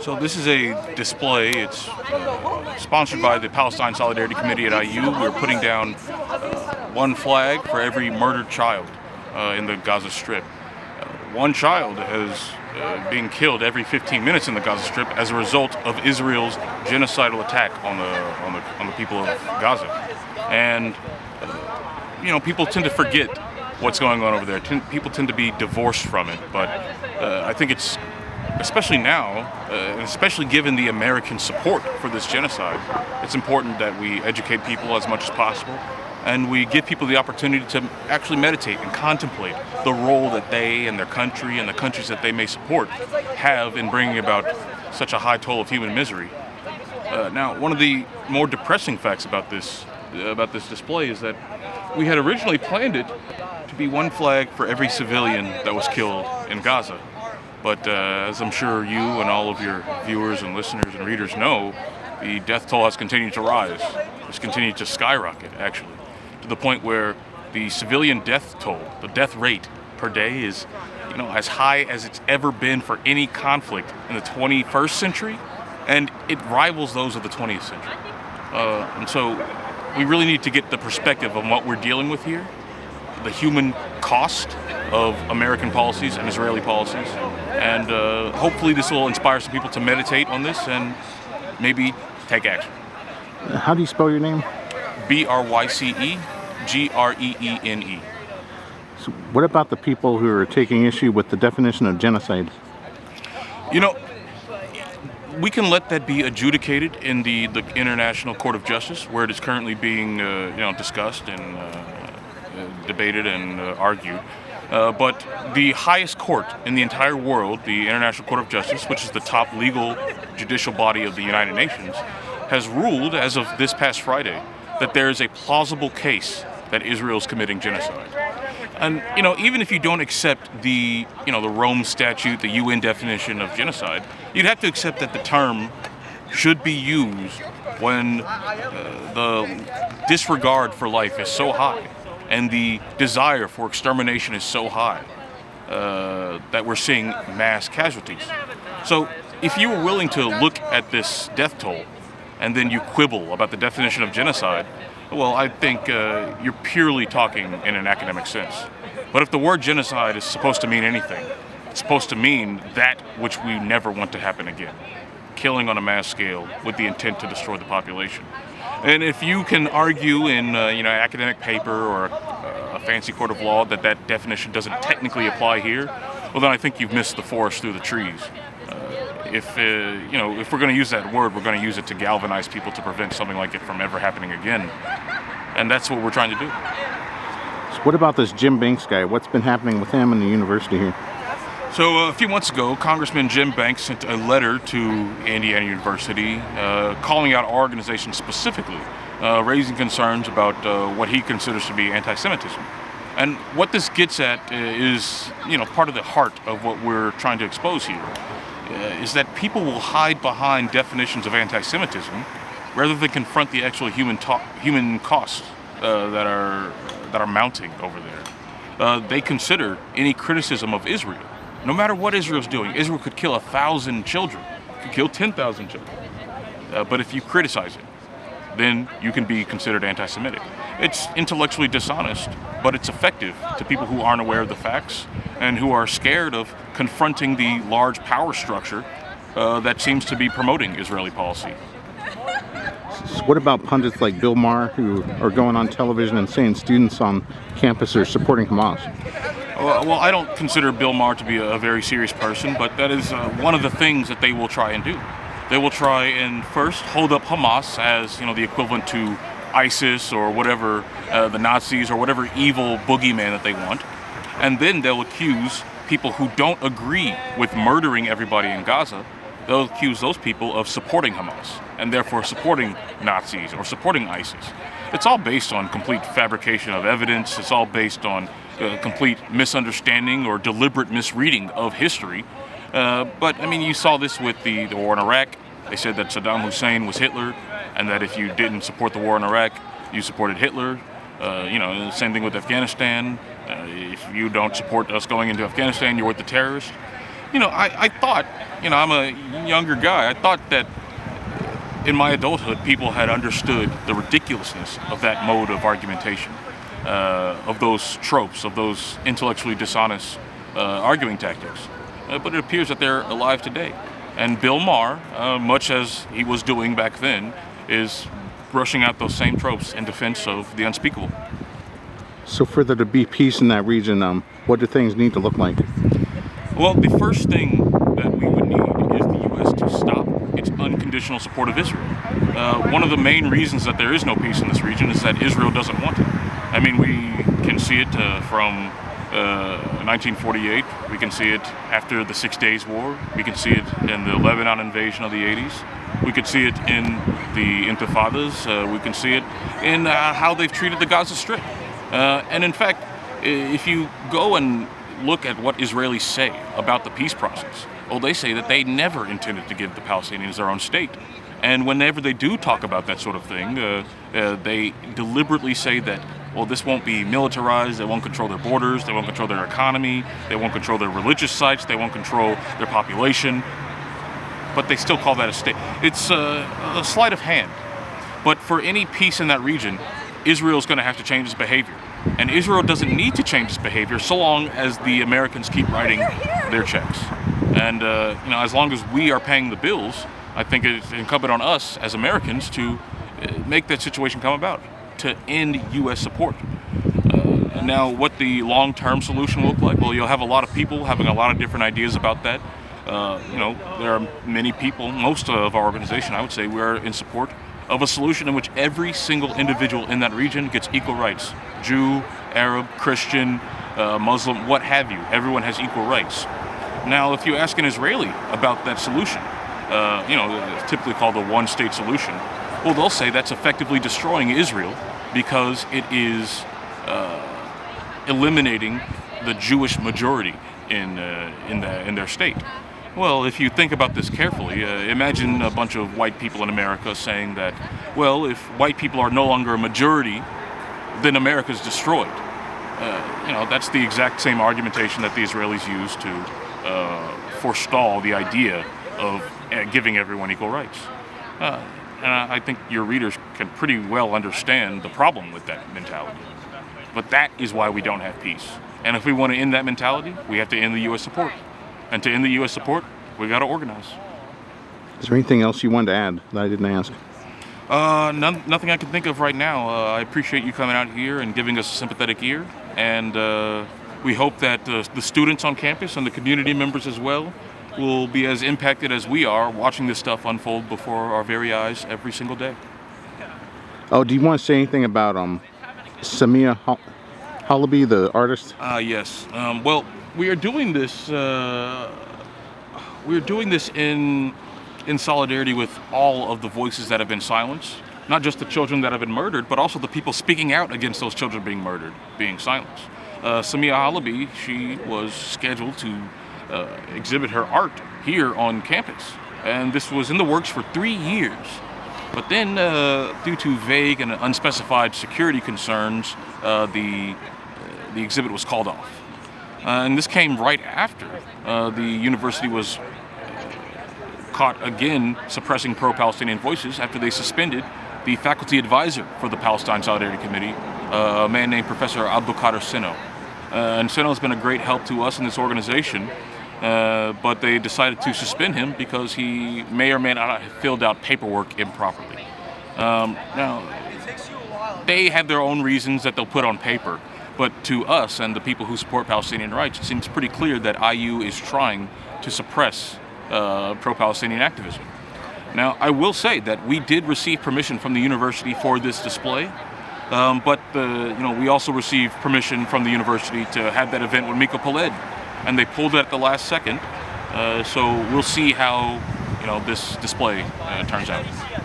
So this is a display. It's sponsored by the Palestine Solidarity Committee at IU. We're putting down one flag for every murdered child in the Gaza Strip. One child is being killed every 15 minutes in the Gaza Strip as a result of Israel's genocidal attack on the people of Gaza. And people tend to forget what's going on over there. People tend to be divorced from it. But I think it's, especially now, and especially given the American support for this genocide, it's important that we educate people as much as possible, and we give people the opportunity to actually meditate and contemplate the role that they and their country and the countries that they may support have in bringing about such a high toll of human misery. Now, one of the more depressing facts about this display is that we had originally planned it to be one flag for every civilian that was killed in Gaza. But as I'm sure you and all of your viewers and listeners and readers know, the death toll has continued to rise. It's continued to skyrocket, actually, to the point where the civilian death toll, the death rate per day, is as high as it's ever been for any conflict in the 21st century, and it rivals those of the 20th century. And so we really need to get the perspective of what we're dealing with here, the human cost of American policies and Israeli policies, and hopefully this will inspire some people to meditate on this and maybe take action. How do you spell your name? Bryce Greene. So what about the people who are taking issue with the definition of genocide? We can let that be adjudicated in the International Court of Justice, where it is currently being discussed and debated and argued. But the highest court in the entire world, the International Court of Justice, which is the top legal judicial body of the United Nations, has ruled as of this past Friday that there is a plausible case that Israel is committing genocide. And even if you don't accept the Rome Statute, the UN definition of genocide, you'd have to accept that the term should be used when the disregard for life is so high and the desire for extermination is so high that we're seeing mass casualties. So if you were willing to look at this death toll and then you quibble about the definition of genocide, well, I think you're purely talking in an academic sense. But if the word genocide is supposed to mean anything, it's supposed to mean that which we never want to happen again. Killing on a mass scale with the intent to destroy the population. And if you can argue in an academic paper or a fancy court of law that that definition doesn't technically apply here, well, then I think you've missed the forest through the trees. If we're going to use that word, we're going to use it to galvanize people to prevent something like it from ever happening again. And that's what we're trying to do. So what about this Jim Banks guy? What's been happening with him and the university here? So a few months ago, Congressman Jim Banks sent a letter to Indiana University calling out our organization specifically, raising concerns about what he considers to be anti-Semitism. And what this gets at is, part of the heart of what we're trying to expose here. Is that people will hide behind definitions of anti-Semitism rather than confront the actual human costs that are mounting over there. They consider any criticism of Israel, no matter what Israel's doing. Israel could kill 1,000 children, could kill 10,000 children. But if you criticize it, then you can be considered anti-Semitic. It's intellectually dishonest, but it's effective to people who aren't aware of the facts and who are scared of confronting the large power structure that seems to be promoting Israeli policy. So what about pundits like Bill Maher, who are going on television and saying students on campus are supporting Hamas? Well, I don't consider Bill Maher to be a very serious person, but that is one of the things that they will try and do. They will try and first hold up Hamas as, the equivalent to ISIS or whatever, the Nazis or whatever evil boogeyman that they want. And then they'll accuse people who don't agree with murdering everybody in Gaza. They'll accuse those people of supporting Hamas and therefore supporting Nazis or supporting ISIS. It's all based on complete fabrication of evidence. It's all based on complete misunderstanding or deliberate misreading of history. But you saw this with the war in Iraq. They said that Saddam Hussein was Hitler, and that if you didn't support the war in Iraq, you supported Hitler. The same thing with Afghanistan. If you don't support us going into Afghanistan, you're with the terrorists. I thought, I'm a younger guy. I thought that in my adulthood, people had understood the ridiculousness of that mode of argumentation, of those tropes, of those intellectually dishonest arguing tactics. But it appears that they're alive today. And Bill Maher, much as he was doing back then, is rushing out those same tropes in defense of the unspeakable. So for there to be peace in that region, what do things need to look like? Well, the first thing that we would need is the U.S. to stop its unconditional support of Israel. One of the main reasons that there is no peace in this region is that Israel doesn't want it. I mean, we can see it from 1948. We can see it after the 6 Days War. We can see it in the Lebanon invasion of the 80s. We could see it in the Intifadas. We can see it in how they've treated the Gaza Strip. And in fact, if you go and look at what Israelis say about the peace process, well, they say that they never intended to give the Palestinians their own state. And whenever they do talk about that sort of thing, they deliberately say that, well, this won't be militarized, they won't control their borders, they won't control their economy, they won't control their religious sites, they won't control their population, but they still call that a state. It's a sleight of hand. But for any peace in that region, Israel's going to have to change its behavior. And Israel doesn't need to change its behavior so long as the Americans keep writing their checks. And as long as we are paying the bills, I think it's incumbent on us as Americans to make that situation come about, to end U.S. support. Now, what the long-term solution will look like, well, you'll have a lot of people having a lot of different ideas about that. There are many people, most of our organization, I would say, we are in support of a solution in which every single individual in that region gets equal rights. Jew, Arab, Christian, Muslim, what have you. Everyone has equal rights. Now, if you ask an Israeli about that solution, it's typically called the one-state solution, well, they'll say that's effectively destroying Israel because it is eliminating the Jewish majority in their state. Well, if you think about this carefully, imagine a bunch of white people in America saying that, well, if white people are no longer a majority, then America's destroyed. That's the exact same argumentation that the Israelis use to forestall the idea of giving everyone equal rights. And I think your readers can pretty well understand the problem with that mentality. But that is why we don't have peace. And if we want to end that mentality, we have to end the U.S. support. And to end the U.S. support, we got to organize. Is there anything else you wanted to add that I didn't ask? Nothing I can think of right now. I appreciate you coming out here and giving us a sympathetic ear. And we hope that the students on campus and the community members as well will be as impacted as we are watching this stuff unfold before our very eyes every single day. Oh, do you want to say anything about Samia Halaby, the artist? Yes. Well, we are doing this. We're doing this in solidarity with all of the voices that have been silenced, not just the children that have been murdered, but also the people speaking out against those children being murdered, being silenced. Samia Halaby, she was scheduled to exhibit her art here on campus, and this was in the works for 3 years. But then, due to vague and unspecified security concerns, the exhibit was called off. And this came right after the university was caught again suppressing pro-Palestinian voices after they suspended the faculty advisor for the Palestine Solidarity Committee, a man named Professor Abdulkader Sino. And Sino has been a great help to us in this organization, but they decided to suspend him because he may or may not have filled out paperwork improperly. Now, they have their own reasons that they'll put on paper, but to us and the people who support Palestinian rights, it seems pretty clear that IU is trying to suppress pro-Palestinian activism. Now, I will say that we did receive permission from the university for this display, but we also received permission from the university to have that event with Miko Peled, and they pulled it at the last second. So we'll see how this display turns out.